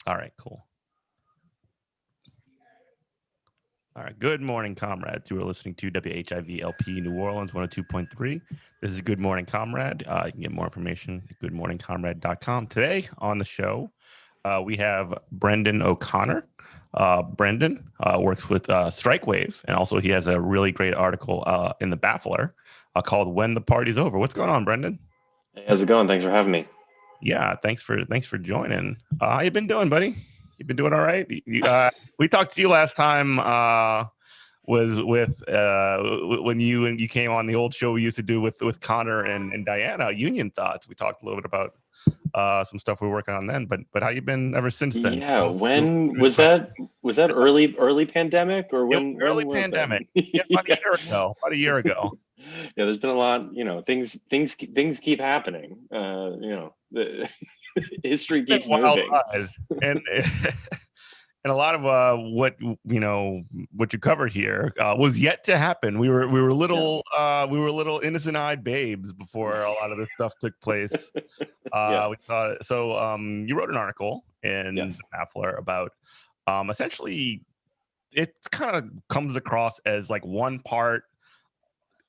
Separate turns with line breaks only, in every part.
All right, cool. All right. Good morning, comrades. You are listening to WHIVLP New Orleans 102.3. This is Good Morning Comrade. You can get more information at goodmorningcomrade.com. Today on the show, we have Brendan O'Connor. Brendan works with Strike Wave, and also he has a really great article in the Baffler called "When the Party's Over." What's going on, Brendan?
Hey, how's it going? Thanks for having me.
Yeah, thanks for joining. How you been doing, buddy? You been doing all right? We talked to you last time. Was with when you came on the old show we used to do with Connor and Diana, Union Thoughts. We talked a little bit about some stuff we were working on then. But how you been ever since then?
Yeah, when was that? Was that early pandemic or when
early
was
pandemic?
that?
Yeah, about a year ago.
Yeah, there's been a lot. Things keep happening. The history keeps moving.
And and a lot of what you covered here was yet to happen. We were little innocent-eyed babes before a lot of this stuff took place.
Yeah.
You wrote an article in
Yes.
the Baffler about essentially it kind of comes across as like one part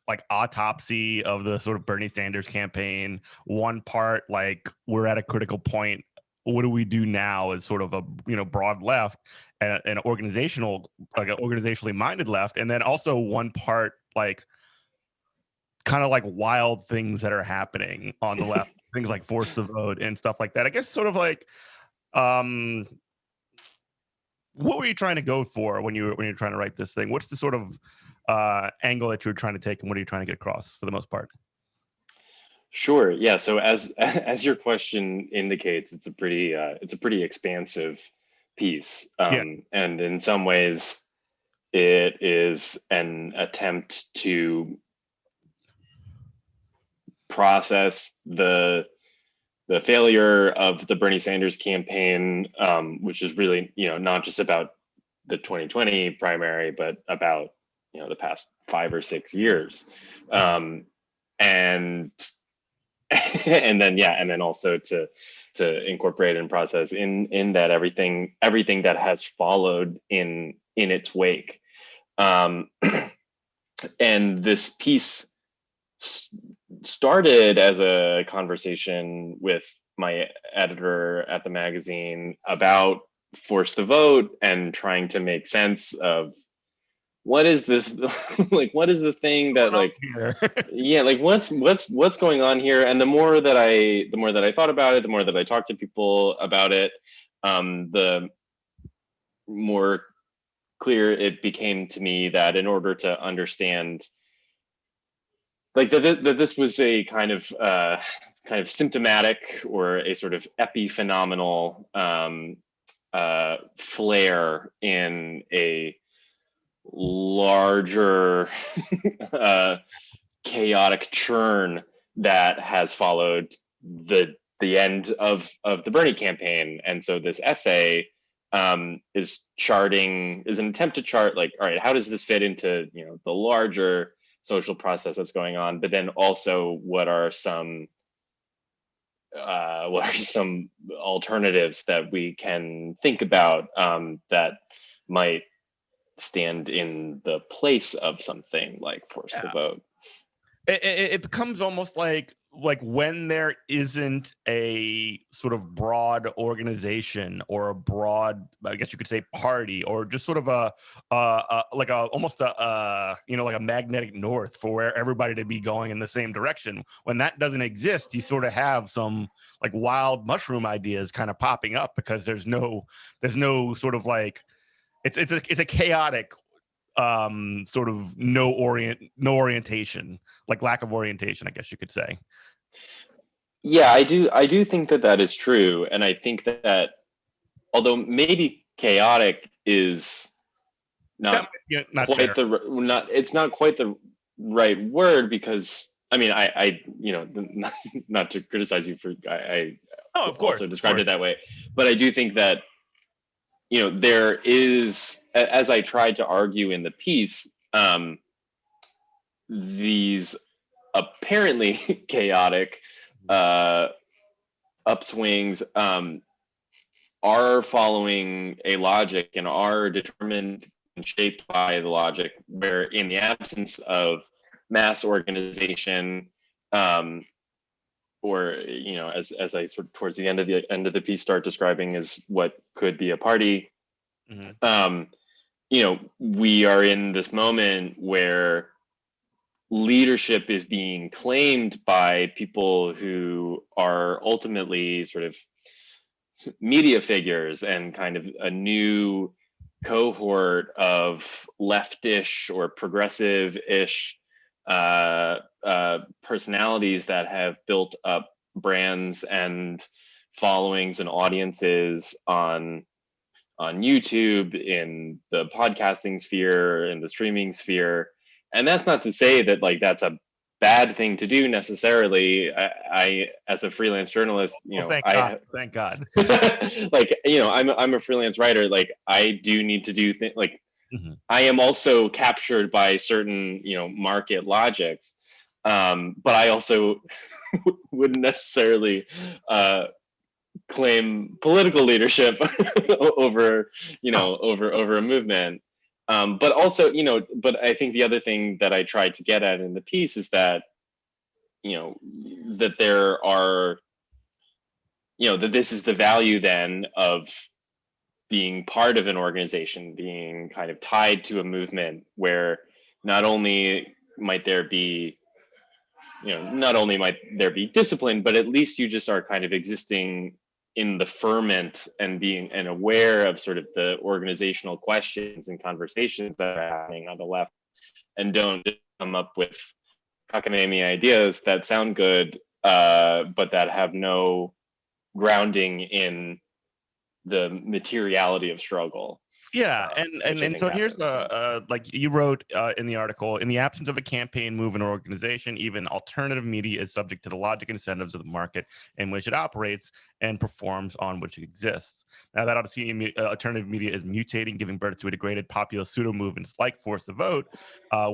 like autopsy of the sort of Bernie Sanders campaign, one part like we're at a critical point. What do we do now as sort of a broad left and an organizationally minded left, and then also one part like kind of like wild things that are happening on the left, things like force the vote and stuff like that. I guess sort of like what were you trying to go for when you're trying to write this thing? What's the sort of angle that you're trying to take, and what are you trying to get across for the most part?
Sure. Yeah. So as your question indicates, it's a pretty expansive piece, and in some ways, it is an attempt to process the failure of the Bernie Sanders campaign, which is really not just about the 2020 primary, but about the past 5 or 6 years, and and then also to incorporate and process in that everything that has followed in its wake, and this piece started as a conversation with my editor at the magazine about force the vote and trying to make sense of what is this like what is this thing that like yeah, like what's going on here. And the more that I thought about it, the more that I talked to people about it, the more clear it became to me that in order to understand like that this was a kind of symptomatic or a sort of epiphenomenal flare in a larger chaotic churn that has followed the end of the Bernie campaign. And so this essay is an attempt to chart like, all right, how does this fit into the larger social process that's going on, but then also what are some alternatives that we can think about that might stand in the place of something like force the vote.
It becomes almost like when there isn't a sort of broad organization or a broad, I guess you could say, party, or just sort of almost a magnetic north for where everybody to be going in the same direction. When that doesn't exist, you sort of have some like wild mushroom ideas kind of popping up because there's no sort of like it's a chaotic sort of no orientation, like lack of orientation, I guess you could say.
Yeah, I do think that is true, and I think that although maybe chaotic is not quite the right word, because I mean I not to criticize you for I
of course
also described it that way, but I do think that there is, as I tried to argue in the piece, these apparently chaotic uh, upswings are following a logic and are determined and shaped by the logic, where in the absence of mass organization, um, or as I sort of towards the end of the piece start describing as what could be a party,
Mhm.
we are in this moment where leadership is being claimed by people who are ultimately sort of media figures and kind of a new cohort of leftish or progressive-ish personalities that have built up brands and followings and audiences on YouTube, in the podcasting sphere, in the streaming sphere. And that's not to say that like that's a bad thing to do necessarily. I as a freelance journalist,
Well, thank God. Thank God.
like I'm a freelance writer. Like I do need to do things. Like
Mhm.
I am also captured by certain market logics, but I also wouldn't necessarily claim political leadership over over a movement. But also, but I think the other thing that I tried to get at in the piece is that that there are that this is the value then of being part of an organization, being kind of tied to a movement where not only might there be not only might there be discipline, but at least you just are kind of existing in the ferment and being and aware of sort of the organizational questions and conversations that are happening on the left, and don't just come up with cockamamie ideas that sound good, but that have no grounding in the materiality of struggle.
Yeah, and
Which
and
I
and
think
so here's
happens.
like you wrote in the article, in the absence of a campaign, movement, or organization, even alternative media is subject to the logic and incentives of the market in which it operates and performs on which it exists. Now that obviously alternative media is mutating, giving birth to a degraded populist pseudo movements like Force the Vote,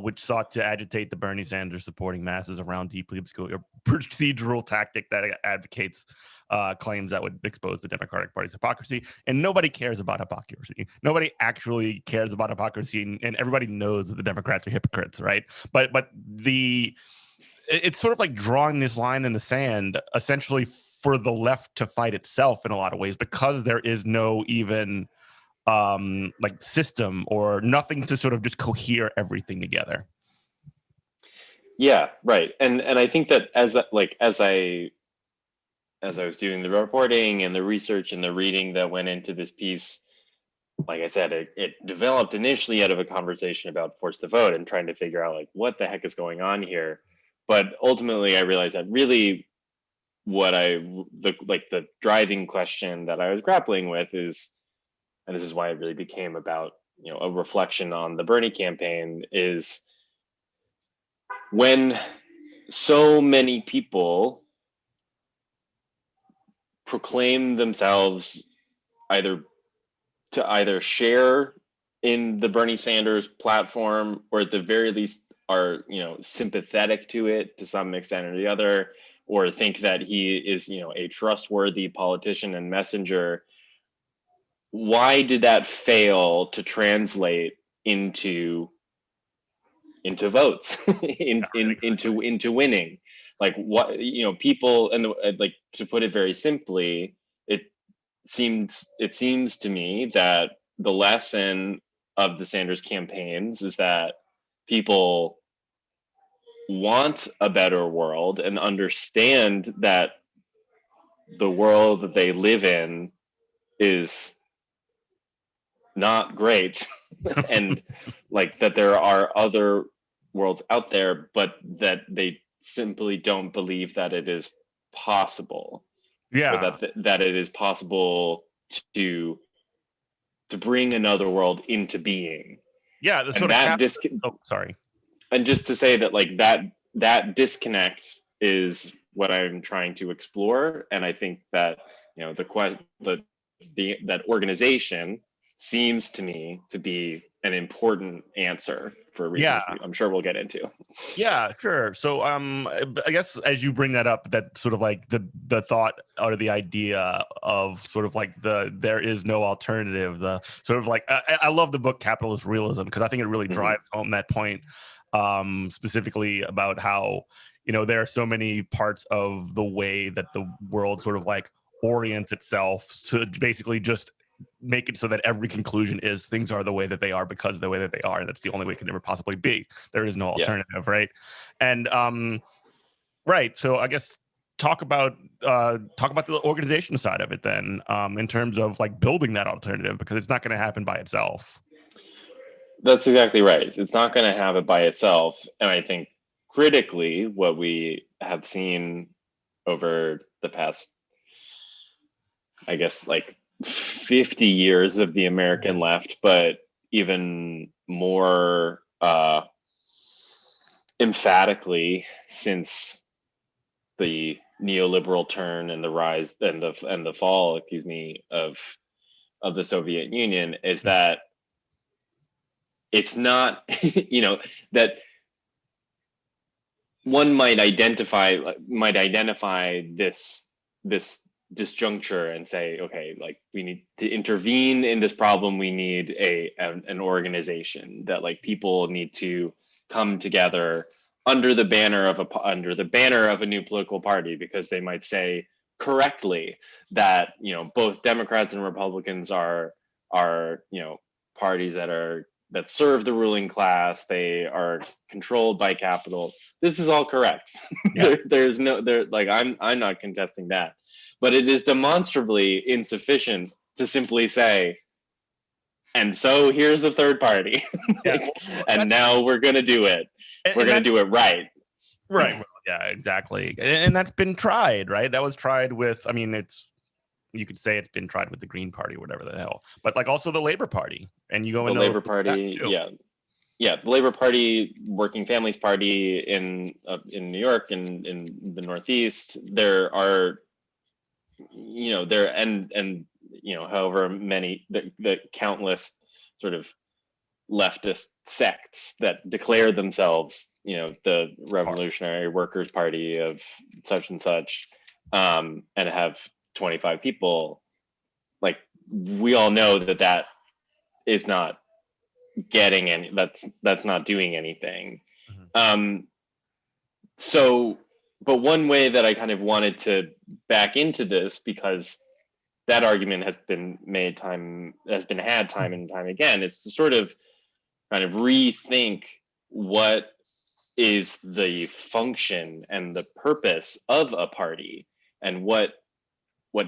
which sought to agitate the Bernie Sanders supporting masses around deeply obscure procedural tactic that advocates claims that would expose the Democratic Party's hypocrisy. And nobody cares about hypocrisy. Nobody actually cares about hypocrisy, and everybody knows that the Democrats are hypocrites, right? But it's sort of like drawing this line in the sand, essentially for the left to fight itself in a lot of ways, because there is no even like system or nothing to sort of just cohere everything together.
Yeah, right. And I think that as I was doing the reporting and the research and the reading that went into this piece, like I said, it developed initially out of a conversation about Force to Vote and trying to figure out like what the heck is going on here. But ultimately, I realized that really the driving question that I was grappling with is, and this is why it really became about a reflection on the Bernie campaign, is when so many people proclaim themselves either either share in the Bernie Sanders platform, or at the very least are sympathetic to it to some extent or the other, or think that he is a trustworthy politician and messenger. Why did that fail to translate into votes, into winning? Like what people, and like, to put it very simply, it seems to me that the lesson of the Sanders campaigns is that people want a better world and understand that the world that they live in is not great, and like that there are other worlds out there, but that they simply don't believe that it is possible, or
Yeah,
that it is possible to bring another world into being.
yeah, the
And
sort of
that
cap.
dis
Oh, sorry.
and just to say that like that disconnect is what I'm trying to explore. And I think that the that organization seems to me to be an important answer for reasons
Yeah.
I'm sure we'll get into.
Yeah, sure. So, I guess as you bring that up, that sort of like the thought or the idea of sort of like there is no alternative. The sort of like I love the book Capitalist Realism because I think it really
Mhm.
drives home that point, specifically about how there are so many parts of the way that the world sort of like orients itself to basically just make it so that every conclusion is things are the way that they are because of the way that they are, and that's the only way it can ever possibly be. There is no
Yeah.
alternative, right? And right. So I guess talk about the organization side of it then, in terms of like building that alternative because it's not going to happen by itself.
That's exactly right. It's not going to have it by itself. And I think critically, what we have seen over the past, I guess, like 50 years of the American left, but even more emphatically since the neoliberal turn and the rise and the fall, excuse me, of the Soviet Union, is that it's not, that one might identify this disjuncture and say, okay, like we need to intervene in this problem. We need an organization that like people need to come together under the banner of a new political party, because they might say correctly that both Democrats and Republicans are parties that serve the ruling class. They are controlled by capital. This is all correct.
Yeah.
There's no there like I'm not contesting that, but it is demonstrably insufficient to simply say, and so here's the third party.
Yeah.
Like,
Well,
and now we're gonna do it. We're
and
gonna
that's
do it right.
right. Well, yeah, exactly. And that's been tried, right? That was tried with, I mean, you could say it's been tried with the Green Party, whatever the hell, but like also the Labor Party. And you go
The
into
Labor
that
Party,
too.
yeah, the Labor Party, Working Families Party in New York and in the Northeast. There are, there and however many the countless sort of leftist sects that declare themselves, the Revolutionary Workers Party of such and such, and have 25 people. Like, we all know that is not getting any. That's not doing anything.
Mhm.
So, but one way that I kind of wanted to back into this, because that argument has been had time and time again, is to sort of kind of rethink what is the function and the purpose of a party, and what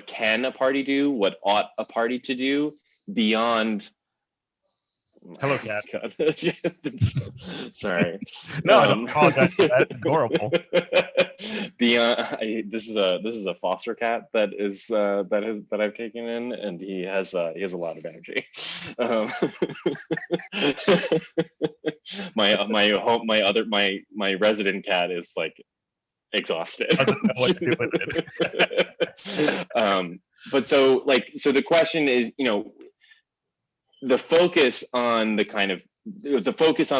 can a party do, what ought a party to do beyond.
Hello, cat.
God. Sorry.
No, don't apologize for that. It's adorable.
Beyond, this is a foster cat that I've taken in, and he has a lot of energy. Um, my resident cat is like exhausted.
Doesn't know what to do with it.
So the question is, the focus on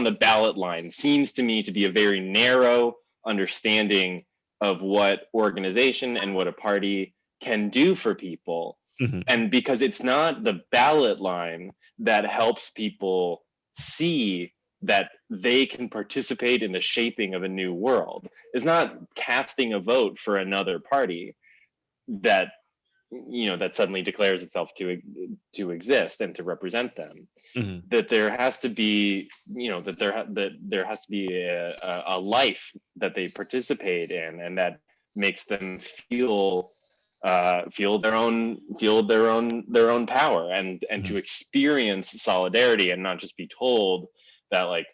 the ballot line seems to me to be a very narrow understanding of what organization and what a party can do for people.
Mhm.
And because it's not the ballot line that helps people see that they can participate in the shaping of a new world. It's not casting a vote for another party that that suddenly declares itself to exist and to represent them.
Mhm.
That there has to be, that there has to be a life that they participate in, and that makes them feel their own power, and
Mhm.
to experience solidarity, and not just be told that like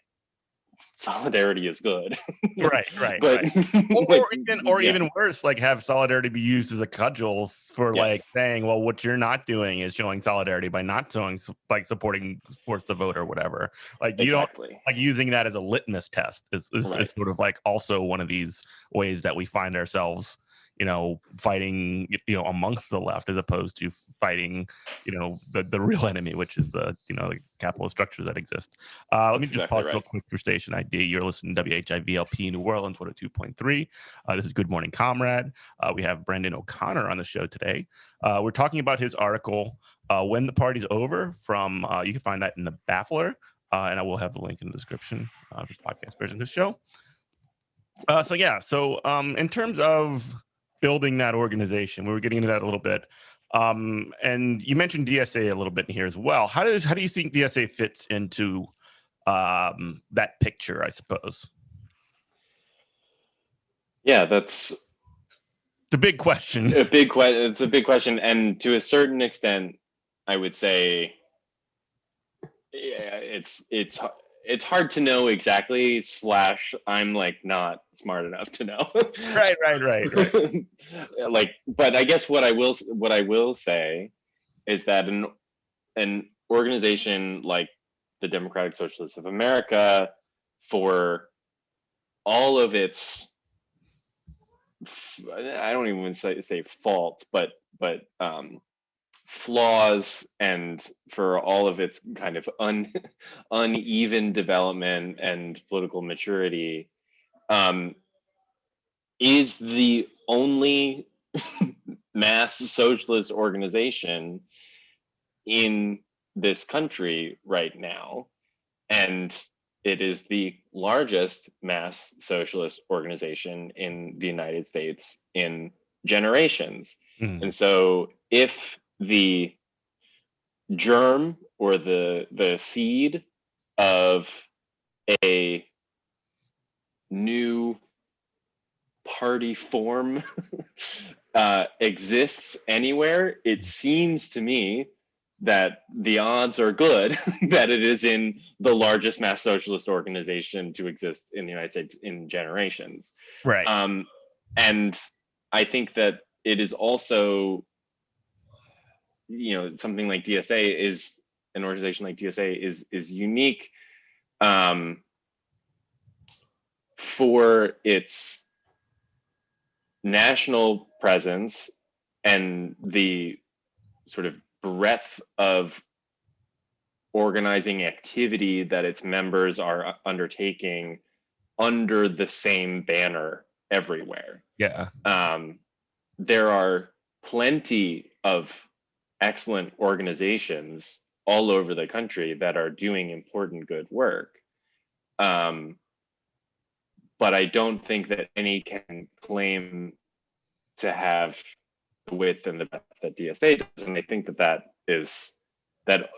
solidarity is good.
Right, right,
But
right. Or
yeah,
even worse, like have solidarity be used as a cudgel for like
yes,
saying, well, what you're not doing is showing solidarity by not showing like supporting force the vote or whatever. Like you don't
exactly,
like using that as a litmus test is
right.
sort of like also one of these ways that we find ourselves, fighting, amongst the left, as opposed to fighting, the real enemy, which is the capitalist structures that exist. Let me
That's
just
exactly
pause real
right.
quick for station ID. You're listening to WHIVLP New Orleans 102.3. This is Good Morning Comrade. We have Brendan O'Connor on the show today. We're talking about his article, When the Party's Over, from, you can find that in the Baffler, and I will have the link in the description for the podcast version of this show. So in terms of building that organization, we were getting into that a little bit. And you mentioned DSA a little bit in here as well. How do you think DSA fits into that picture, I suppose?
Yeah, that's
a big question.
It's a big question, and to a certain extent, I would say, yeah, it's hard to know exactly. / I'm like not smart enough to know.
Right.
Like, but I guess what I will say is that an organization like the Democratic Socialists of America, for all of its, I don't even say faults, but flaws, and for all of its kind of uneven development and political maturity, is the only mass socialist organization in this country right now, and it is the largest mass socialist organization in the United States in generations. And so if the germ or the seed of a new party form exists anywhere, it seems to me that the odds are good that it is in the largest mass socialist organization to exist in the United States in generations.
Right.
And I think that it is also, something like DSA is an organization like DSA is unique for its national presence and the sort of breadth of organizing activity that its members are undertaking under the same banner everywhere.
Yeah.
There are plenty of excellent organizations all over the country that are doing important good work. But I don't think that any can claim to have the width and the depth that DSA does. And I think that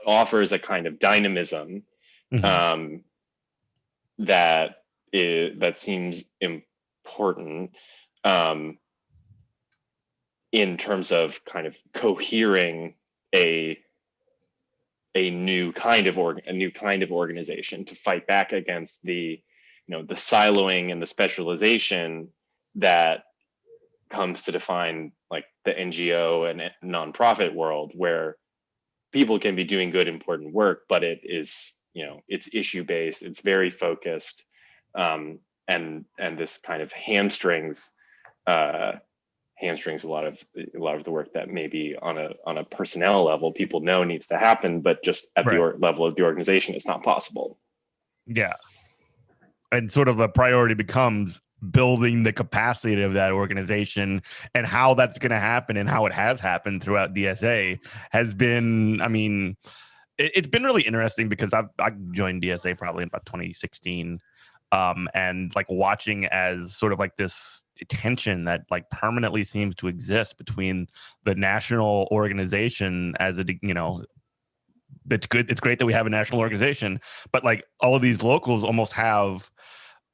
offers a kind of dynamism that seems important in terms of kind of cohering a new kind of organization to fight back against the siloing and the specialization that comes to define like the NGO and nonprofit world, where people can be doing good, important work, but it is, it's issue based, it's very focused, and this kind of hamstrings a lot of the work that maybe on a personnel level people know needs to happen, but just at the level of the organization, it's not possible.
Yeah. And sort of a priority becomes building the capacity of that organization, and how that's going to happen and how it has happened throughout DSA has been, I mean, it's been really interesting because I joined DSA probably in about 2016. And like watching as sort of like this tension that like permanently seems to exist between the national organization as a, it's good. It's great that we have a national organization, but like all of these locals almost have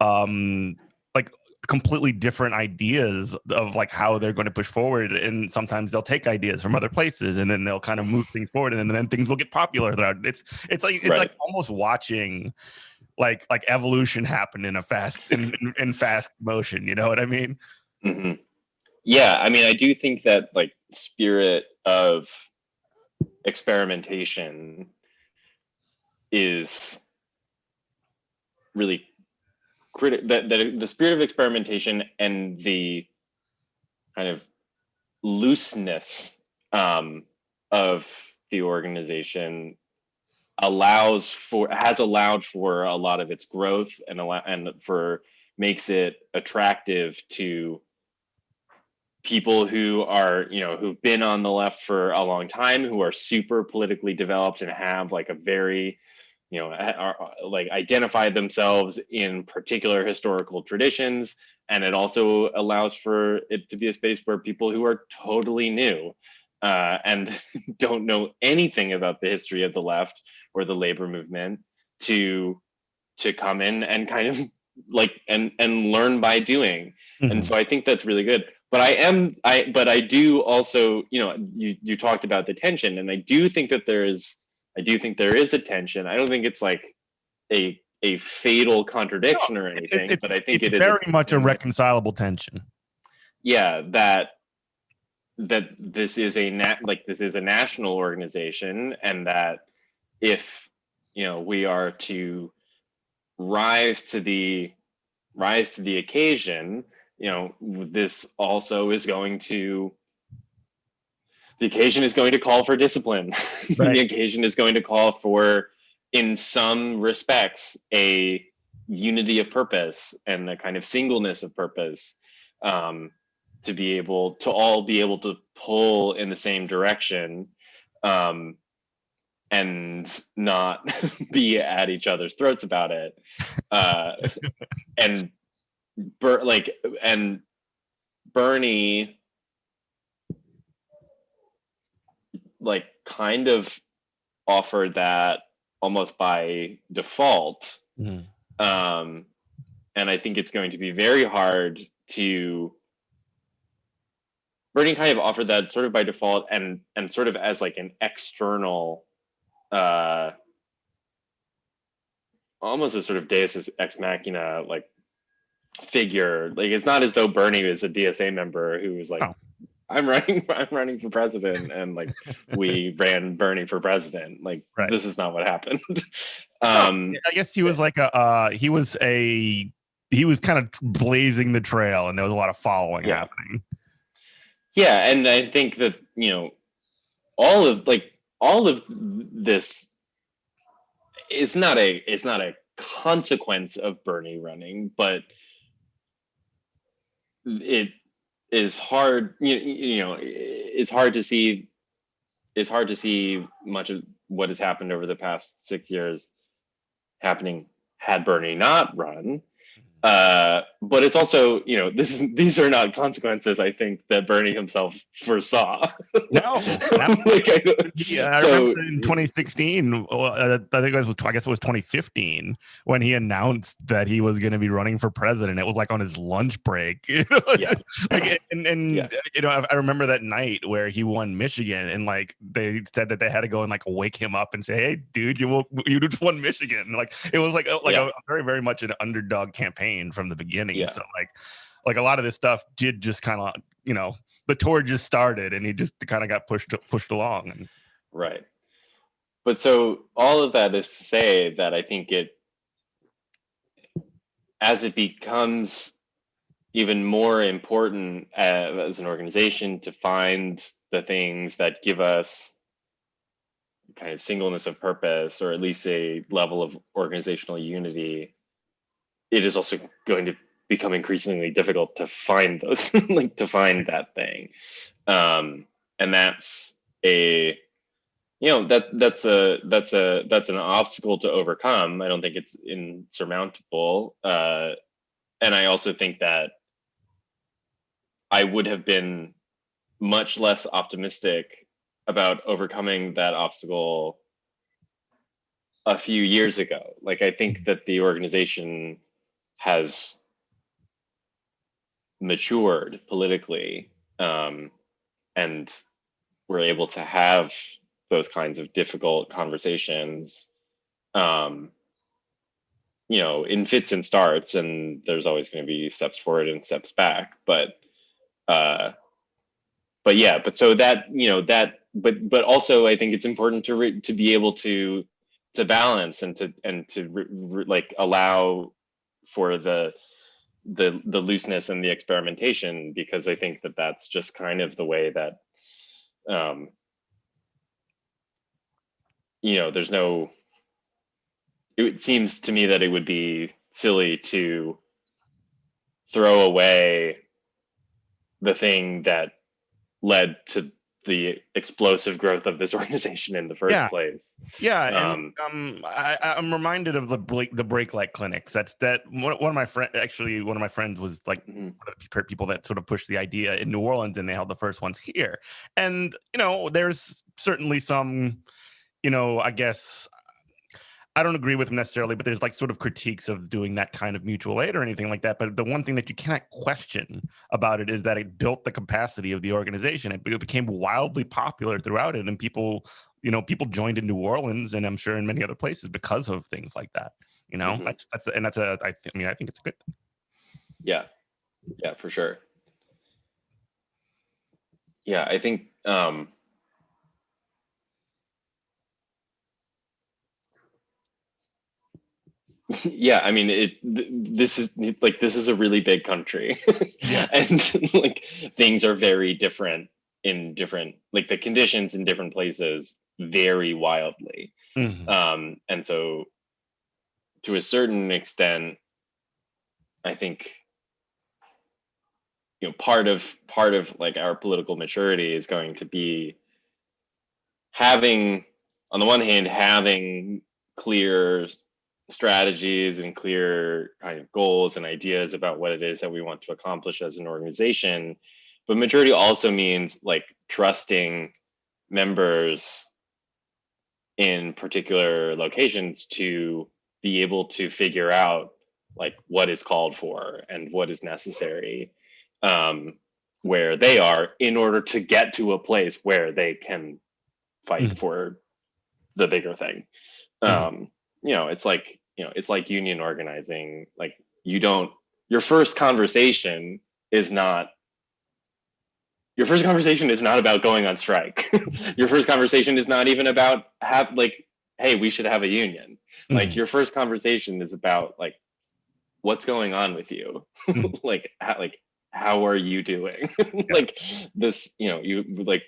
like completely different ideas of like how they're going to push forward, and sometimes they'll take ideas from other places and then they'll kind of move things forward, and then things will get popular. It's like almost watching like evolution happen in a fast in fast motion. You know what I mean?
Mm-hmm. Yeah, I mean, I do think that like spirit of experimentation is really critical. That the spirit of experimentation and the kind of looseness of the organization has allowed for a lot of its growth, and makes it attractive to people who are, who've been on the left for a long time, who are super politically developed and have like a very, are, like, identify themselves in particular historical traditions. And it also allows for it to be a space where people who are totally new and don't know anything about the history of the left or the labor movement to come in and kind of like and learn by doing. And so I think that's really good. But I do also, you talked about the tension, and I do think there is a tension. I don't think it's like a fatal contradiction or anything, but I think
it's very much a reconcilable tension.
Yeah, that this is a national organization, and that if we are to rise to the occasion, this also is going to the occasion is going to call for discipline. Right. The occasion is going to call for, in some respects, a unity of purpose and a kind of singleness of purpose, to be able to pull in the same direction, and not be at each other's throats about it. And Bernie, like, kind of offered that almost by default. Mm-hmm. And I think it's going to be very hard to. Bernie kind of offered that sort of by default, and sort of as like an external, almost a sort of deus ex machina like figure. Like, it's not as though Bernie is a DSA member who was like, oh, I'm running for president, and like we ran Bernie for president. Like, right. This is not what happened.
I guess he was like he was kind of blazing the trail, and there was a lot of following happening.
Yeah, and I think that all of this is not a consequence of Bernie running, but it is hard. It's hard to see. It's hard to see much of what has happened over the past 6 years happening had Bernie not run. But it's also, these are not consequences, I think, that Bernie himself foresaw.
No. I remember in 2016, I guess it was 2015, when he announced that he was going to be running for president. It was like on his lunch break. Yeah. I remember that night where he won Michigan, and like they said that they had to go and like wake him up and say, "Hey, dude, you just won Michigan." Like, it was like a very, very much an underdog campaign from the beginning. Yeah. So like a lot of this stuff did just kind of, the tour just started, and he just kind of got pushed along. And
right. But so all of that is to say that I think as it becomes even more important as an organization to find the things that give us kind of singleness of purpose, or at least a level of organizational unity, it is also going to become increasingly difficult to find those, like to find that thing. And that's that's an obstacle to overcome. I don't think it's insurmountable. And I also think that I would have been much less optimistic about overcoming that obstacle a few years ago. Like, I think that the organization has matured politically, and we're able to have those kinds of difficult conversations, in fits and starts, and there's always going to be steps forward and steps back. But so that, but also I think it's important to be able to balance and to like allow for the the looseness and the experimentation, because I think that that's just kind of the way that there's no. It seems to me that it would be silly to throw away the thing that led to the explosive growth of this organization in the first
Yeah.
place.
Yeah, and I'm reminded of the break light clinics. That one of my friends was like
Mhm.
one of the people that sort of pushed the idea in New Orleans, and they held the first ones here. And there's certainly some, I guess I don't agree with him necessarily, but there's like sort of critiques of doing that kind of mutual aid or anything like that. But the one thing that you cannot question about it is that it built the capacity of the organization. It became wildly popular throughout it, and people joined in New Orleans, and I'm sure in many other places because of things like that.
Mhm.
I think it's a good thing.
Yeah, for sure. Yeah, I think yeah, I mean this is a really big country.
Yeah.
And like things are very different in different, like the conditions in different places vary wildly.
Mhm.
And so to a certain extent, I think part of like our political maturity is going to be having, on the one hand, having clear strategies and clear kind of goals and ideas about what it is that we want to accomplish as an organization. But maturity also means like trusting members in particular locations to be able to figure out like what is called for and what is necessary, um, where they are, in order to get to a place where they can fight
Mhm.
for the bigger thing.
Mhm.
It's like union organizing. Like you don't your first conversation is not your first conversation is not about going on strike. Your first conversation is not even about hey, we should have a union. Like
Mhm.
your first conversation is about like what's going on with you.
Mhm.
How are you doing?
Yeah.
Like this, you like,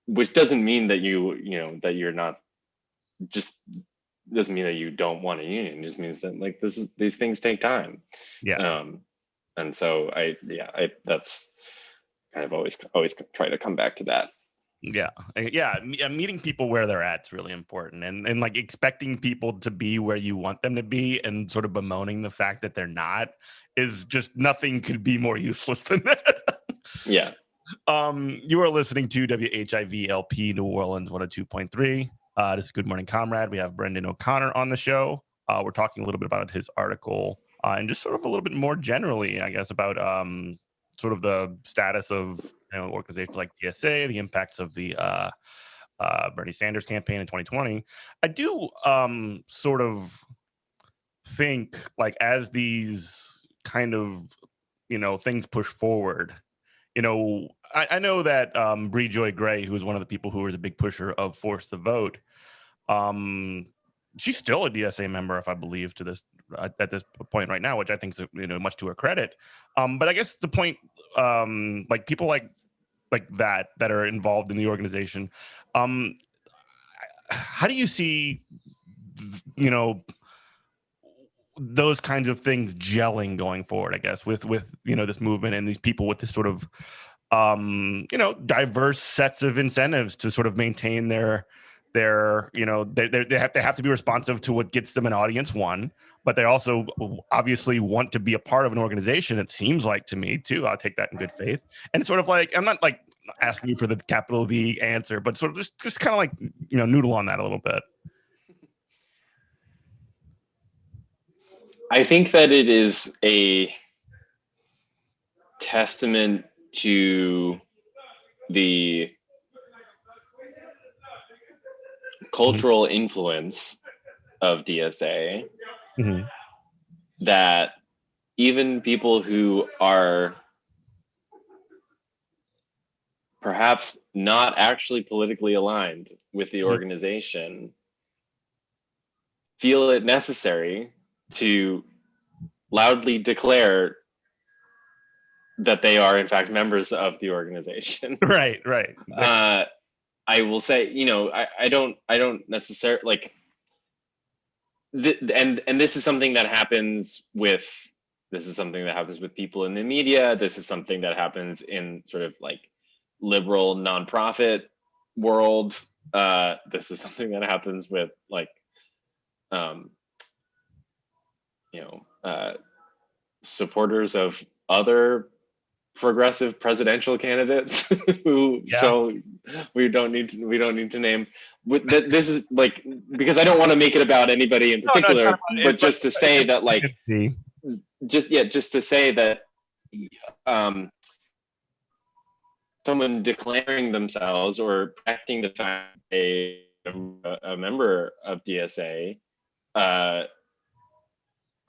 which doesn't mean that that you're not, just doesn't mean that you don't want a union. It just means that like these things take time.
Yeah.
Um, and so I that's kind of always try to come back to that.
Yeah, meeting people where they're at is really important, and like expecting people to be where you want them to be, and sort of bemoaning the fact that they're not is just nothing could be more useless than that.
Yeah.
You are listening to WHIVLP New Orleans 102.3. This is Good Morning Comrade. We have Brendan O'Connor on the show. We're talking a little bit about his article and just sort of a little bit more generally, I guess, about sort of the status of organizations like DSA, the impacts of the Bernie Sanders campaign in 2020. I do sort of think like as these kind of things push forward, I know that Bree Joy Gray, who is one of the people who was a big pusher of Force the Vote, um, she's still a DSA member, if I believe, to this at this point right now, which I think is much to her credit. But I guess the point, like people like that are involved in the organization, um, how do you see, you know, those kinds of things gelling going forward? I guess with this movement and these people with this sort of diverse sets of incentives to sort of maintain they have to be responsive to what gets them an audience, one, but they also obviously want to be a part of an organization. It seems like to me too. I'll take that in good faith. And sort of like, I'm not like asking you for the capital V answer, but sort of just kind of like, noodle on that a little bit.
I think that it is a testament to the
Mhm.
cultural influence of DSA
Mhm.
that even people who are perhaps not actually politically aligned with the
Mhm.
organization feel it necessary to loudly declare that they are in fact members of the organization.
Right.
I will say, I don't necessarily like, and this is something that happens with people in the media. This is something that happens in sort of like liberal nonprofit world. This is something that happens with like, supporters of other progressive presidential candidates who we don't need to name. This is like, because I don't want to make it about anybody in particular, but just to say that like, just to say that someone declaring themselves or protecting the fact a member of DSA,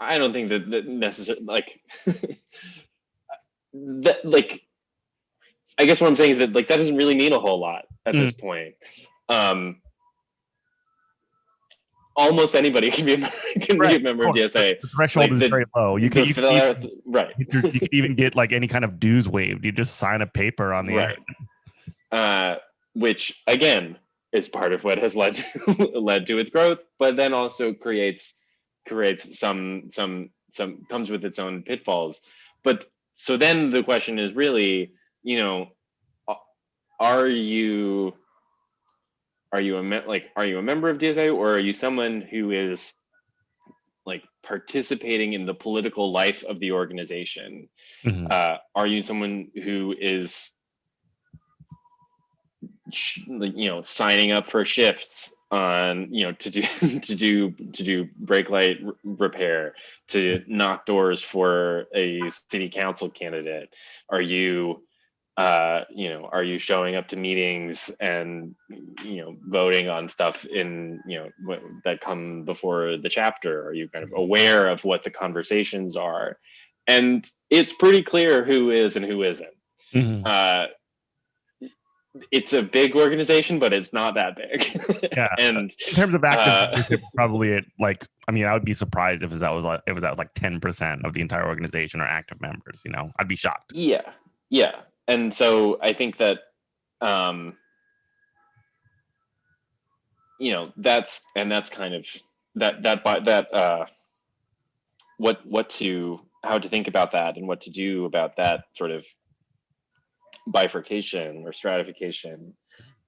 I don't think that necessarily like that, like, I guess what I'm saying is that like that doesn't really mean a whole lot at this point. Almost anybody can be a member of DSA.
The threshold is very low. You can even get like any kind of dues waived. You just sign a paper on the
air. Which again is part of what has led to its growth, but then also creates some comes with its own pitfalls. But so then the question is really, are you a member of DSA, or are you someone who is like participating in the political life of the organization? Are you someone who is signing up for shifts on to do brake light repair, to knock doors for a city council candidate? Are you are you showing up to meetings and voting on stuff in that come before the chapter? Are you kind of aware of what the conversations are? And it's pretty clear who is and who isn't. It's a big organization, but it's not that big.
Yeah. And in terms of active membership, probably I would be surprised if that was like 10% of the entire organization are active members. I'd be shocked.
Yeah. And so I think that that's kind of how to think about that and what to do about that sort of bifurcation or stratification,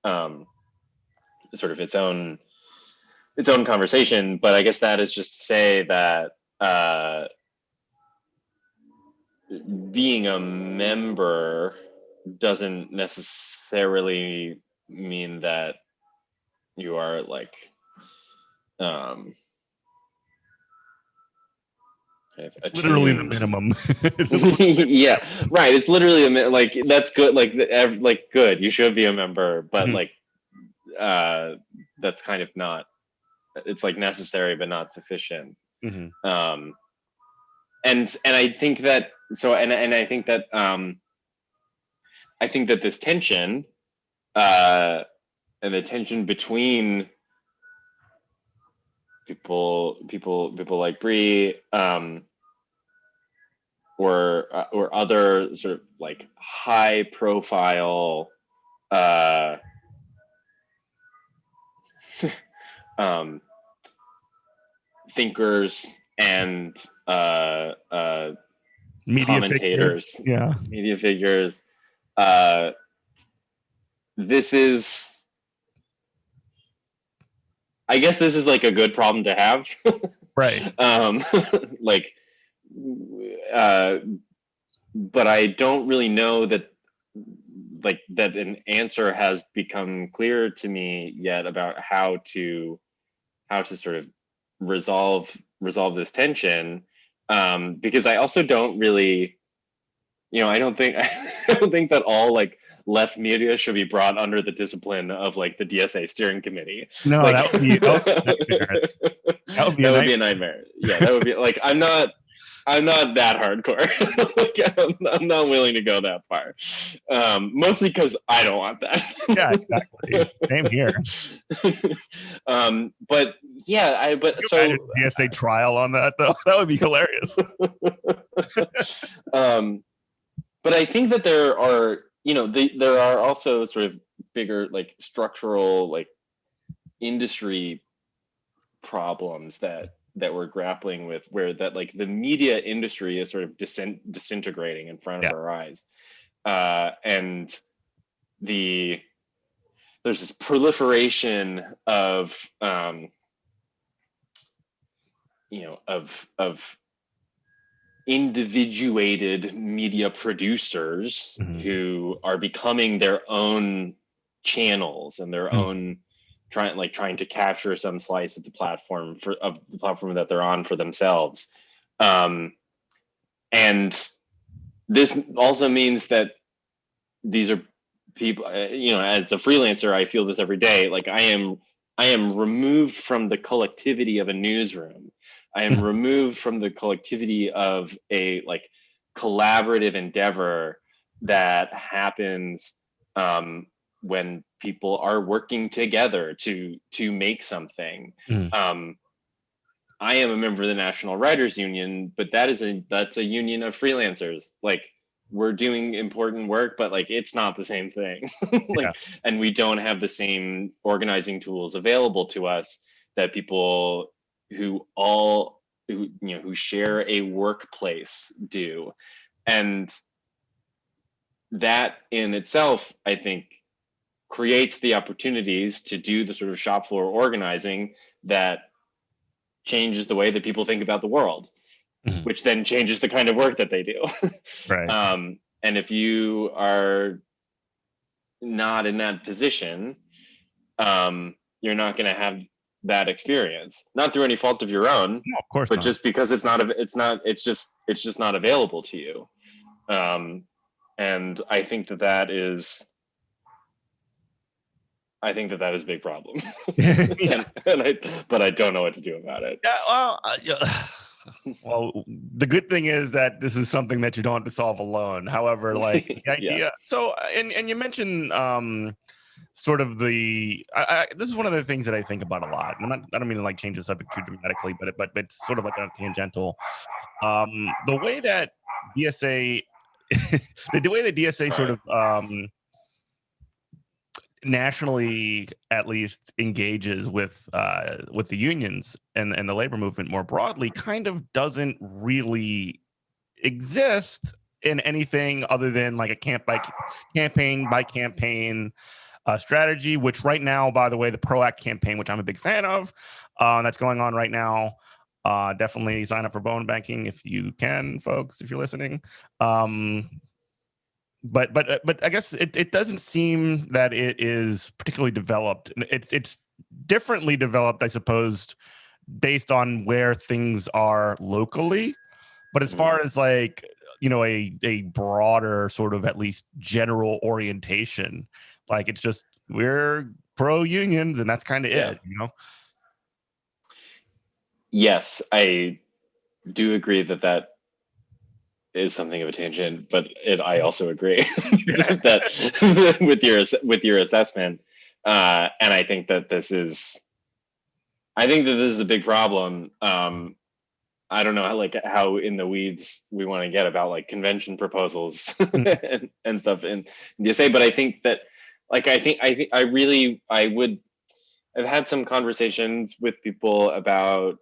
sort of its own conversation. But I guess that is just to say that being a member doesn't necessarily mean that you are like
literally the minimum.
Yeah, right. It's literally like that's good. Like good. You should be a member, but that's kind of not. It's like necessary but not sufficient. And I think that I think that this tension and the tension between people like Bree or other sort of like high profile thinkers and
media
commentators, media figures. I guess this is like a good problem to have,
right?
But I don't really know that an answer has become clear to me yet about how to sort of resolve this tension, because I also don't really, I don't think that all like left media should be brought under the discipline of like the DSA steering committee.
No,
like,
that would be
a nightmare. Yeah, that would be like, I'm not that hardcore. Like, I'm not willing to go that far. Mostly because I don't want that.
Yeah, exactly. Same here.
But yeah, so
DSA trial on that though. That would be hilarious.
but I think that there are, there are also sort of bigger like structural like industry problems that we're grappling with, where that like the media industry is sort of disintegrating in front of
Yeah.
our eyes, and there's this proliferation of of individuated media producers
Mhm.
who are becoming their own channels and their
Mm.
own trying to capture some slice of the platform that they're on for themselves. And this also means that these are people, as a freelancer, I feel this every day. Like I am removed from the collectivity of a newsroom. I am
Mhm.
removed from the collectivity of a like collaborative endeavor that happens, when people are working together to make something.
Mhm.
um, I am a member of the National Writers Union, but that's a union of freelancers. Like we're doing important work, but like it's not the same thing.
Yeah.
Like, and we don't have the same organizing tools available to us that people who share a workplace do. And that in itself, I think, creates the opportunities to do the sort of shop floor organizing that changes the way that people think about the world,
Mhm.
which then changes the kind of work that they do.
Right.
And if you are not in that position, you're not going to have that experience, not through any fault of your own,
No, of course
but
not.
just because it's just not available to you. Um, and I think that is a big problem.
Yeah.
But I don't know what to do about it.
Yeah. Well, yeah. Well, the good thing is that this is something that you don't have to solve alone. However, like the
Yeah.
idea. So, and you mentioned sort of this is one of the things that I think about a lot. And I don't mean to like change the subject too dramatically, but it's sort of like a tangential. The way that DSA, the way that DSA sort
Right.
of nationally at least engages with the unions and the labor movement more broadly kind of doesn't really exist in anything other than like a campaign by campaign strategy, which right now, by the way, the ProAct campaign, which I'm a big fan of, that's going on right now. Definitely sign up for bone banking if you can, folks, if you're listening. But I guess it doesn't seem that it is particularly developed. It's differently developed, I suppose, based on where things are locally. But as
Mhm.
far as like a broader sort of at least general orientation, like it's just we're pro unions and that's kind of
Yeah.
it.
Yes, I do agree that that is something of a tangent, but I also agree that with your assessment, and I think that this is a big problem. I don't know how in the weeds we want to get about like convention proposals
Mhm.
and stuff in DSA, but I think that I think I've had some conversations with people about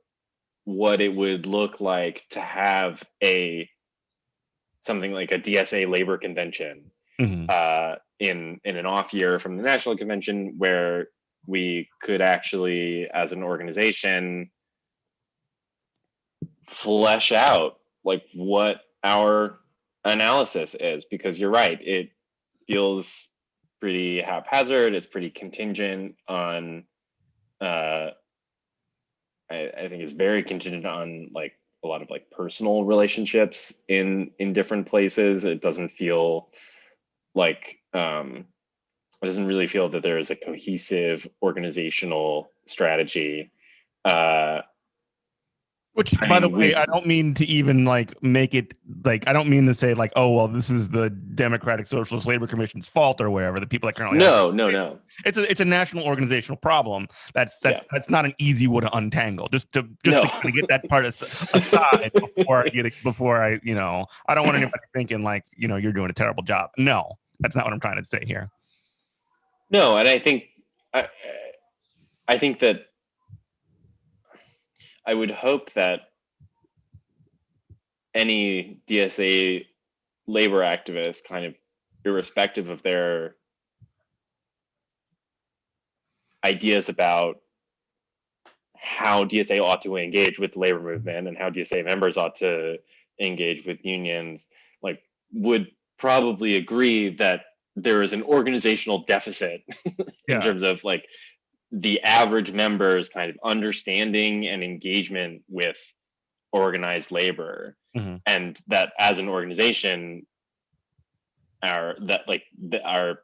what it would look like to have a something like a DSA labor convention,
Mhm.
in an off year from the national convention, where we could actually, as an organization, flesh out like what our analysis is. Because you're right, it feels pretty haphazard. It's pretty contingent on. Uh, I think it's very contingent on like a lot of like personal relationships in different places. It doesn't feel like it doesn't really feel that there is a cohesive organizational strategy. Uh,
Which,
I
by the
mean,
way, I
we
don't mean to even like make it like I don't mean to say like, oh well, this is the Democratic Socialist Labor Commission's fault or wherever the people that currently have
no, no, no.
it's a national organizational problem.
Yeah,
That's not an easy one to untangle. Just to
no,
kind of get that part aside before I I don't want anybody thinking like you're doing a terrible job. No, that's not what I'm trying to say here.
no. And I, I think that I would hope that any DSA labor activist, kind of irrespective of their ideas about how DSA ought to engage with the labor movement and how DSA members ought to engage with unions, like would probably agree that there is an organizational deficit in
Yeah.
terms of like the average member's kind of understanding and engagement with organized labor,
Mm-hmm.
and that as an organization our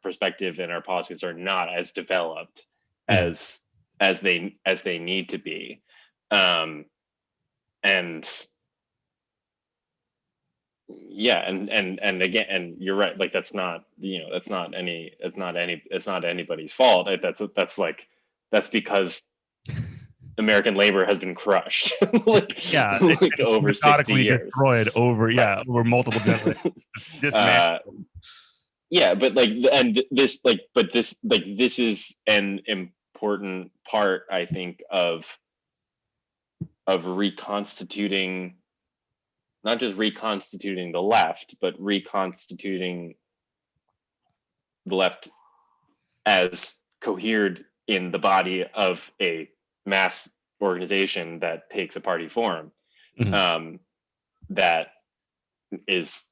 perspective and our policies are not as developed
Mm-hmm.
as they need to be, um and yeah, and again, and you're right, like that's not it's not anybody's fault. That's because American labor has been crushed
Yeah, it's
like
been
over 60
methodically
years,
destroyed
right?
over multiple generations.
uh
Dismantled.
yeah, but like, and this like but this is an important part, I think, of reconstituting, not just reconstituting the left, but reconstituting the left as cohered in the body of a mass organization that takes a party form,
Mhm.
um, that is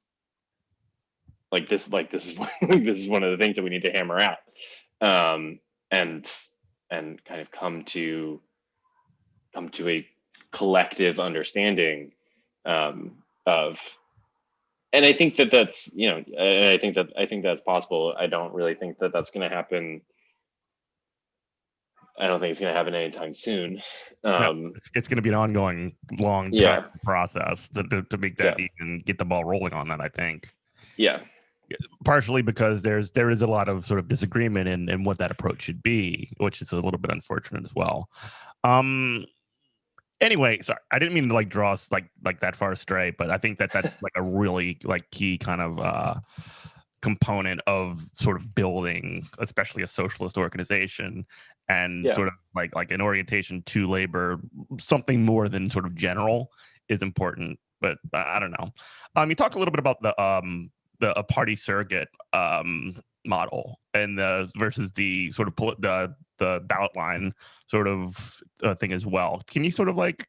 this is this is one of the things that we need to hammer out, um, and kind of come to a collective understanding, of. And I think that that's I think that's possible. I don't really think that that's going to happen. I don't think it's going to happen anytime soon.
No,
Um,
it's going to be an ongoing, long time
yeah,
process to make that
yeah,
even get the ball rolling on that. I think
yeah,
partially because there is a lot of sort of disagreement in what that approach should be, which is a little bit unfortunate as well. Um. Anyway, sorry, I didn't mean to like draw us like that far astray, but I think that that's like a really like key kind of component of sort of building, especially a socialist organization, and
yeah.
sort of like an orientation to labor, something more than sort of general is important. But I don't know. You talk a little bit about the a party surrogate model and the versus the sort of the ballot line sort of thing as well. Can you sort of like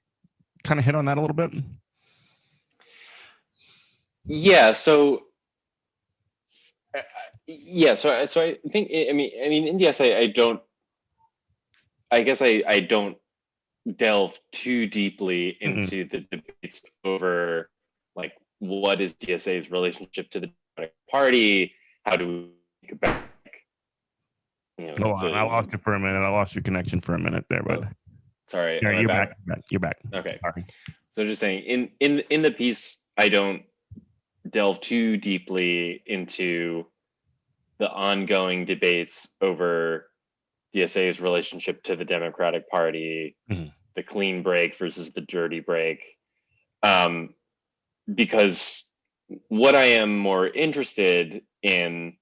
kind of hit on that a little bit?
Yeah. So so I think, I mean in DS I don't, I guess I don't delve too deeply
Mm-mm.
into the debates over like what is DSA's relationship to the Democratic Party, how do we think about,
Hold on, I
the
lost you for a minute. I lost your connection for a minute there,
oh,
but
sorry,
yeah,
am I
you're back.
back?
You're back.
Okay,
Sorry.
so just saying, in the piece I don't delve too deeply into the ongoing debates over DSA's relationship to the Democratic Party,
Mhm.
the clean break versus the dirty break, um, because what I am more interested in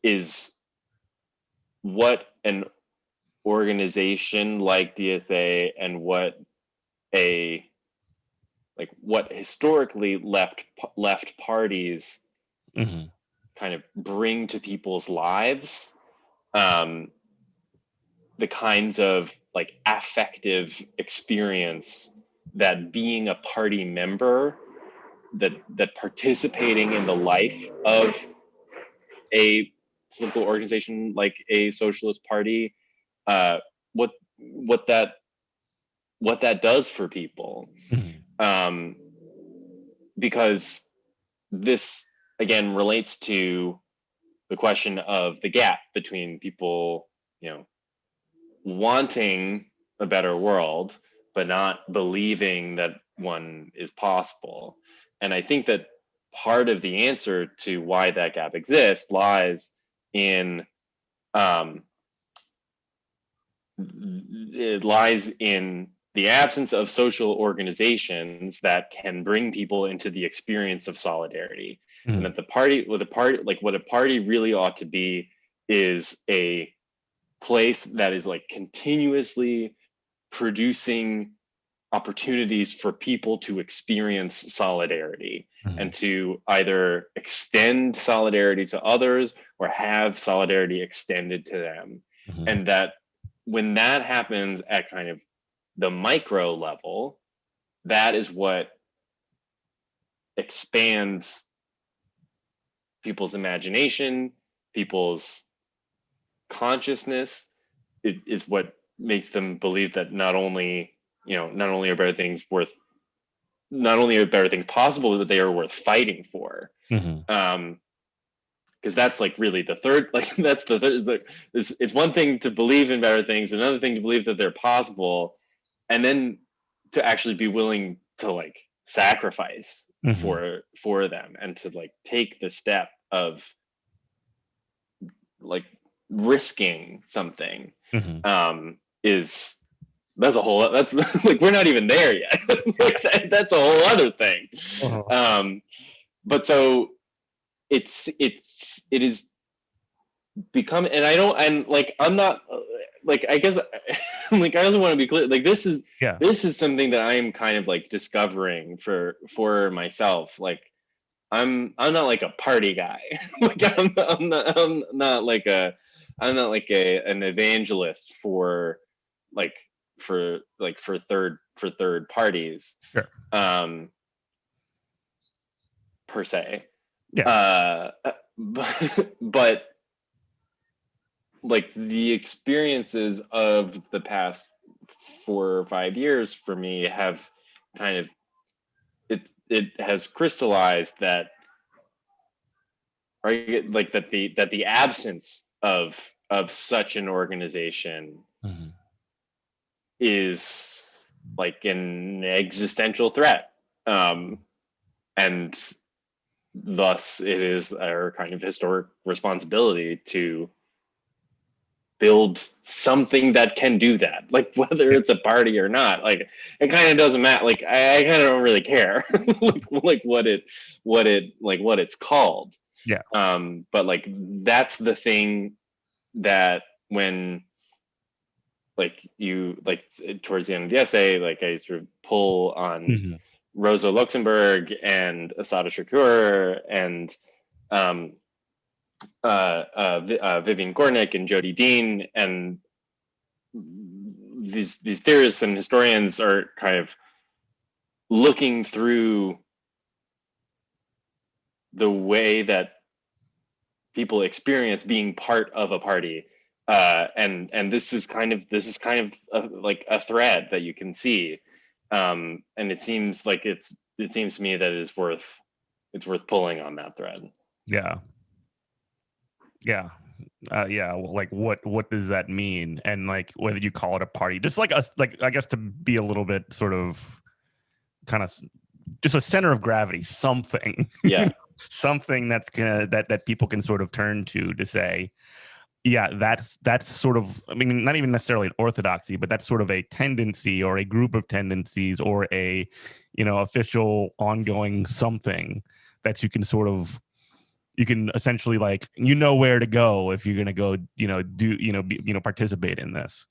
is what an organization like DSA and a what historically left parties
Mhm.
kind of bring to people's lives, um, the kinds of like affective experience that being a party member, that participating in the life of a political organization like a socialist party, uh, what what that what that does for people,
Mhm.
um, because this again relates to the question of the gap between people, wanting a better world, but not believing that one is possible. And I think that part of the answer to why that gap exists lies in um, it lies in the absence of social organizations that can bring people into the experience of solidarity. And that what a party really ought to be is a place that is like continuously producing opportunities for people to experience solidarity and to either extend solidarity to others or have solidarity extended to them. And that when that happens at kind of the micro level, that is what expands people's imagination, people's consciousness. It is what makes them believe that not only are better things possible, but they are worth fighting for. Because that's like really the third, like that's the third, it's one thing to believe in better things, another thing to believe that they're possible, and then to actually be willing to like sacrifice for them and to like take the step of like risking something. Is that's a whole that's like we're not even there yet. That's a whole other thing. But so it is become, and I don't, and like I'm not like, I guess like I also want to be clear, like this is something that I am kind of like discovering for myself. Like I'm not like a party guy. Like I'm not like an evangelist for like for third parties.
Sure.
Per se.
Yeah.
But like the experiences of the past 4 or 5 years for me have kind of it has crystallized that, right, like that the absence of such an organization is like an existential threat, and thus it is our kind of historic responsibility to build something that can do that, like whether it's a party or not. Like it kind of doesn't matter, like I kind of don't really care like what it's called. But like that's the thing that when like you like towards the end of the essay, like I sort of pull on Rosa Luxemburg and Asada Shakur and Vivian Gornick and Jody Dean, and these theorists and historians are kind of looking through the way that people experience being part of a party, and this is kind of like a thread that you can see, and it seems to me that it's worth pulling on that thread.
Well, like what does that mean? And like whether you call it a party, just like us, like I guess to be a little bit sort of kind of just a center of gravity, something. Something that's gonna that people can sort of turn to say, that's sort of, I mean, not even necessarily an orthodoxy, but that's sort of a tendency or a group of tendencies or a, official ongoing something that you can essentially like, where to go if you're going to go, participate in this.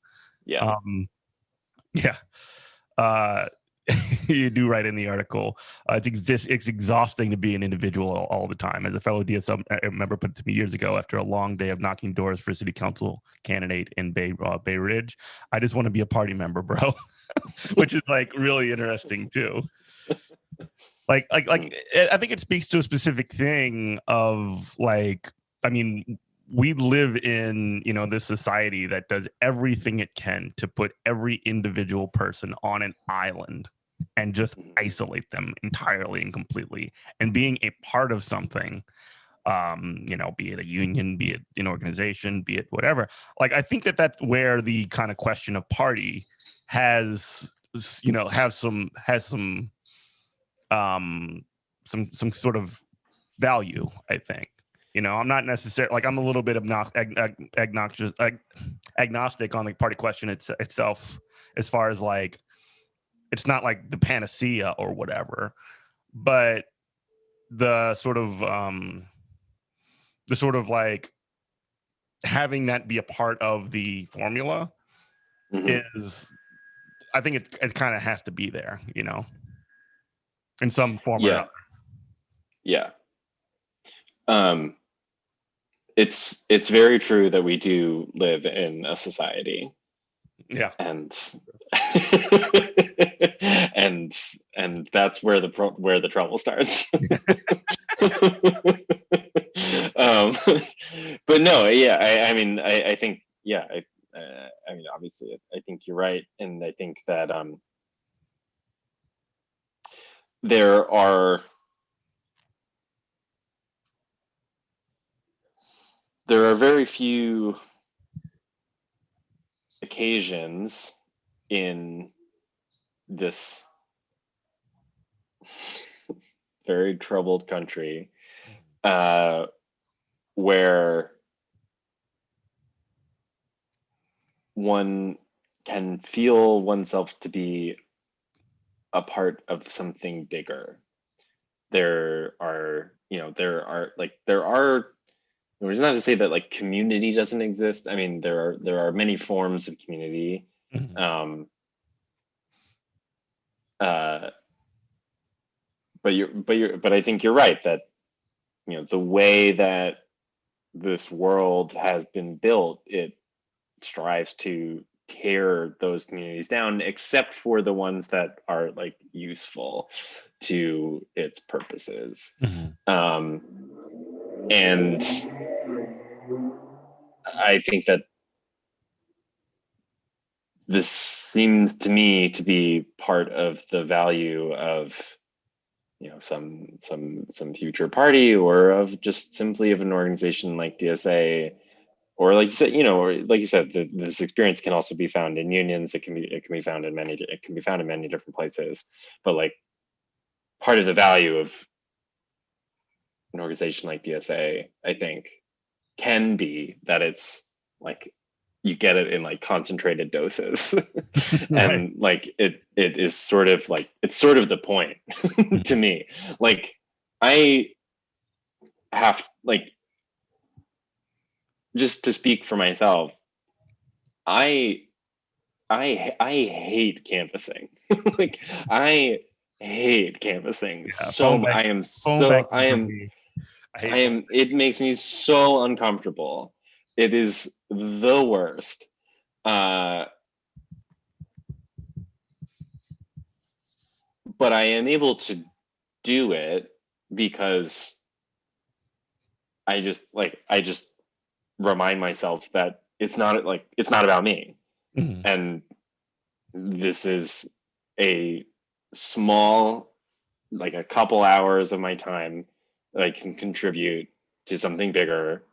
You do write in the article, it's exhausting to be an individual all the time. As a fellow DSL member put it to me years ago, after a long day of knocking doors for a city council candidate in Bay Ridge, I just want to be a party member, bro. Which is like really interesting too. Like I think it speaks to a specific thing of like, I mean, we live in, this society that does everything it can to put every individual person on an island and just isolate them entirely and completely. And being a part of something, be it a union, be it an organization, be it whatever. Like, I think that's where the kind of question of party has has some sort of value, I think. I'm not necessarily like, I'm a little bit agnostic on the party question itself, as far as like, it's not like the panacea or whatever, but the sort of like having that be a part of the formula is, I think it kind of has to be there, in some form or another.
Yeah. It's very true that we do live in a society.
Yeah.
And and that's where the trouble starts. But no, yeah, I mean, I think, yeah, I mean, obviously, I think you're right, and I think that there are very few occasions in this very troubled country where one can feel oneself to be a part of something bigger. There are it's not to say that like community doesn't exist. I mean, there are many forms of community. But I think you're right that the way that this world has been built, it strives to tear those communities down, except for the ones that are like useful to its purposes. And I think that this seems to me to be part of the value of some future party, or of just simply of an organization like DSA, or like you said, this experience can also be found in unions. It can be found in many different places. But like, part of the value of an organization like DSA, I think, can be that it's like you get it in like concentrated doses. And like it is sort of like, it's sort of the point to me. Like, I have, like, just to speak for myself, I hate canvassing. Like, I hate canvassing. It makes me so uncomfortable. It is the worst. But I am able to do it because I just remind myself that it's not about me. And this is a small, like a couple hours of my time that I can contribute to something bigger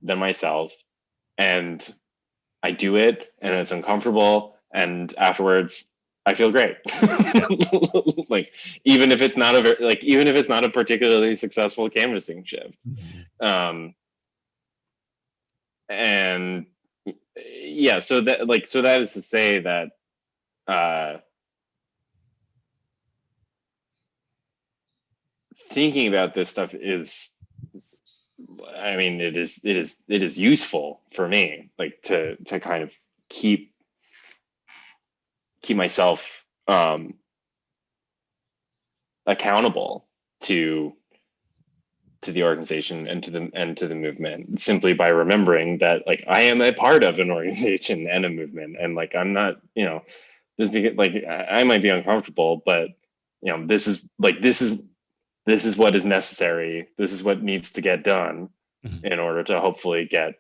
than myself. And I do it, and it's uncomfortable, and afterwards I feel great. Like, even if it's not a particularly successful canvassing shift. And yeah, so that is to say that thinking about this stuff is, I mean, it is useful for me, like, to kind of keep myself accountable to the organization and to the movement, simply by remembering that, like, I am a part of an organization and a movement, and like, I'm not, just because, like, I might be uncomfortable, but this is what is necessary. This is what needs to get done in order to hopefully get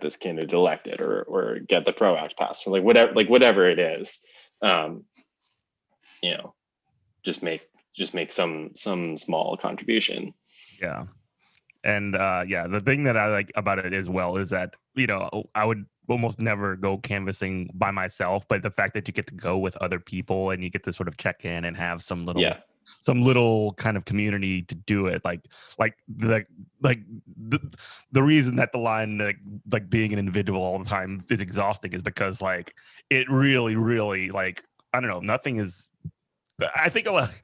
this candidate elected, or get the PRO Act passed, or whatever it is. Just make some small contribution.
Yeah. And yeah, the thing that I like about it as well is that, you know, I would almost never go canvassing by myself, but the fact that you get to go with other people and you get to sort of check in and have
Yeah.
some little kind of community to do it, like the like the reason that the line like being an individual all the time is exhausting is because like it really like I don't know, nothing is. I think a lot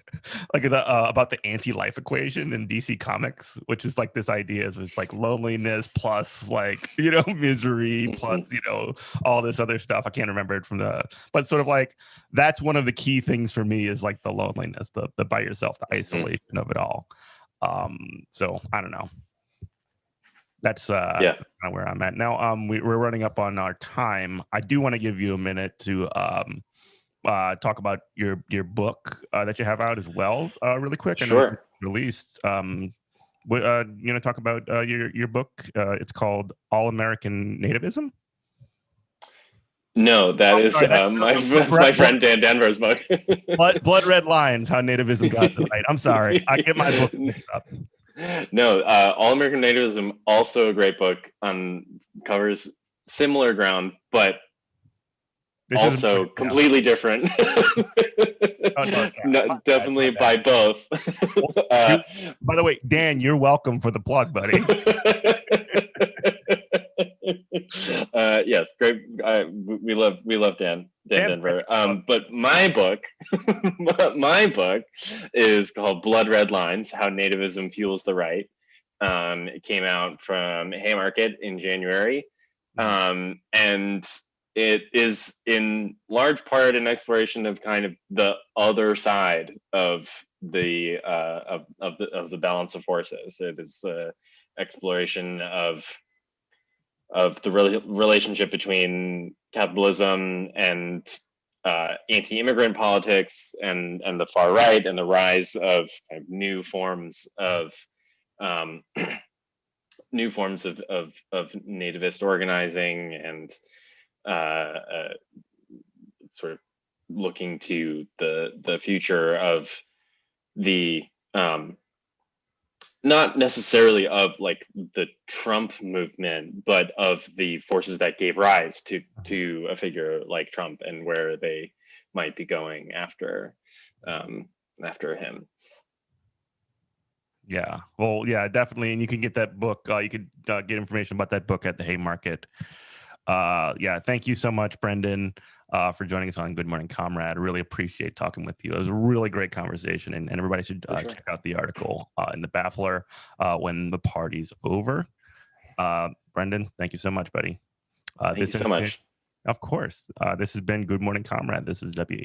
like about the anti-life equation in DC Comics, which is like this idea is it's like loneliness plus like, you know, misery
Mhm.
plus, you know, all this other stuff. I can't remember it from but sort of like that's one of the key things for me is like the loneliness, the by yourself, the
Mhm.
isolation of it all. So I don't know. That's
Yeah.
kind of where I'm at now. We're running up on our time. I do want to give you a minute to talk about your book that you have out as well, really quick. I know you
Sure.
released. You know, talk about your book. It's called All American Nativism.
No, that
I'm
is
sorry, that's
my friend Dan Denver's book.
Blood Red Lines: How Nativism Got the Right. I'm sorry, I get my book mixed up.
No, All American Nativism, also a great book, covers similar ground, but
This is
also
yeah.
completely different.
Oh, no, yeah.
No,
My
definitely
bad.
by both.
Well,
uh,
by the way, Dan, you're welcome for the plug, buddy.
yes, great. We love Dan
Dan's great.
Denver. But my book, my book, is called Blood Red Lines: How Nativism Fuels the Right. It came out from Haymarket in January,
Mhm.
and it is in large part an exploration of kind of the other side of the balance of forces. It is exploration of the relationship between capitalism and anti-immigrant politics and the far right, and the rise of kind of new forms of um, of nativist organizing, and uh, sort of looking to the future of the not necessarily of like the Trump movement, but of the forces that gave rise to a figure like Trump, and where they might be going um, after him.
Yeah. Well, yeah, definitely. And you can get that book. You could get information about that book at the Haymarket. Yeah. Thank you so much, Brendan, for joining us on Good Morning Comrade. I really appreciate talking with you. It was a really great conversation, and everybody should
For sure.
check out the article in the Baffler when the party's over. Brendan, thank you so much, buddy.
Thank you
This has
so
been,
much.
of course, this has been Good Morning Comrade. This is W.